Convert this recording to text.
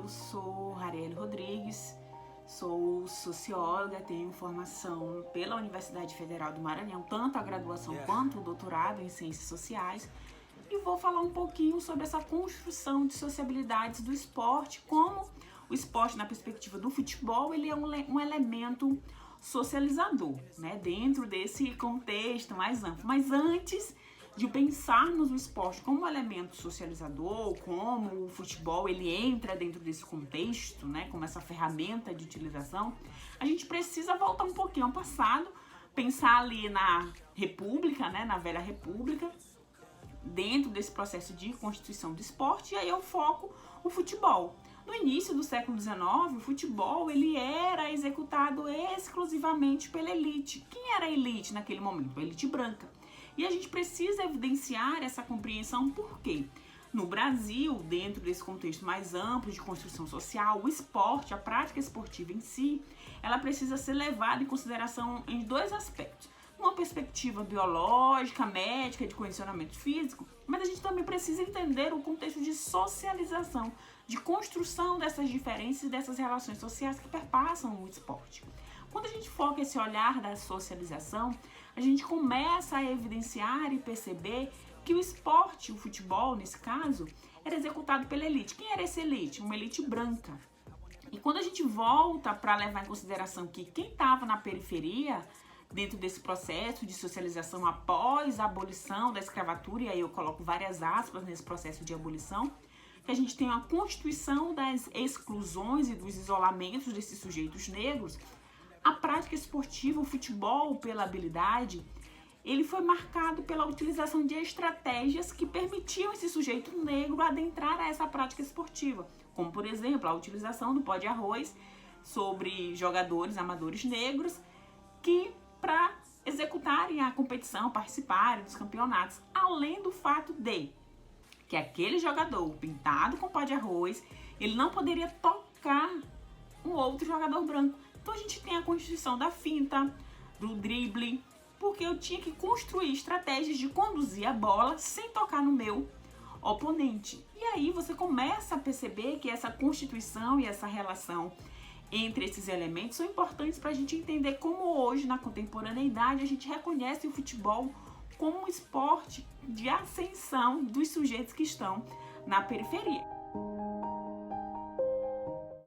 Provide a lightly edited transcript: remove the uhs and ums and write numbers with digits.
eu sou Rarielle Rodrigues, sou socióloga, tenho formação pela Universidade Federal do Maranhão, tanto a graduação quanto o doutorado em Ciências Sociais, e vou falar um pouquinho sobre essa construção de sociabilidades do esporte, como o esporte, na perspectiva do futebol, ele é um elemento socializador, né, dentro desse contexto mais amplo. Mas antes de pensarmos o esporte como um elemento socializador, como o futebol ele entra dentro desse contexto, né, como essa ferramenta de utilização, a gente precisa voltar um pouquinho ao passado, pensar ali na República, né, na Velha República, dentro desse processo de constituição do esporte, e aí eu foco o futebol. No início do século XIX, o futebol ele era executado exclusivamente pela elite. Quem era a elite naquele momento? A elite branca. E a gente precisa evidenciar essa compreensão porque no Brasil, dentro desse contexto mais amplo de construção social, o esporte, a prática esportiva em si, ela precisa ser levada em consideração em dois aspectos. Uma perspectiva biológica, médica, de condicionamento físico, mas a gente também precisa entender o contexto de socialização, de construção dessas diferenças e dessas relações sociais que perpassam o esporte. Quando a gente foca esse olhar da socialização, a gente começa a evidenciar e perceber que o esporte, o futebol nesse caso, era executado pela elite. Quem era essa elite? Uma elite branca. E quando a gente volta para levar em consideração que quem estava na periferia, dentro desse processo de socialização após a abolição da escravatura, e aí eu coloco várias aspas nesse processo de abolição, que a gente tem a constituição das exclusões e dos isolamentos desses sujeitos negros, a prática esportiva, o futebol pela habilidade, ele foi marcado pela utilização de estratégias que permitiam esse sujeito negro adentrar a essa prática esportiva, como por exemplo a utilização do pó de arroz sobre jogadores amadores negros que para executarem a competição, participarem dos campeonatos, além do fato de que aquele jogador pintado com pó de arroz, ele não poderia tocar um outro jogador branco. Então a gente tem a constituição da finta, do drible, porque eu tinha que construir estratégias de conduzir a bola sem tocar no meu oponente. E aí você começa a perceber que essa constituição e essa relação entre esses elementos são importantes para a gente entender como hoje, na contemporaneidade, a gente reconhece o futebol como um esporte de ascensão dos sujeitos que estão na periferia.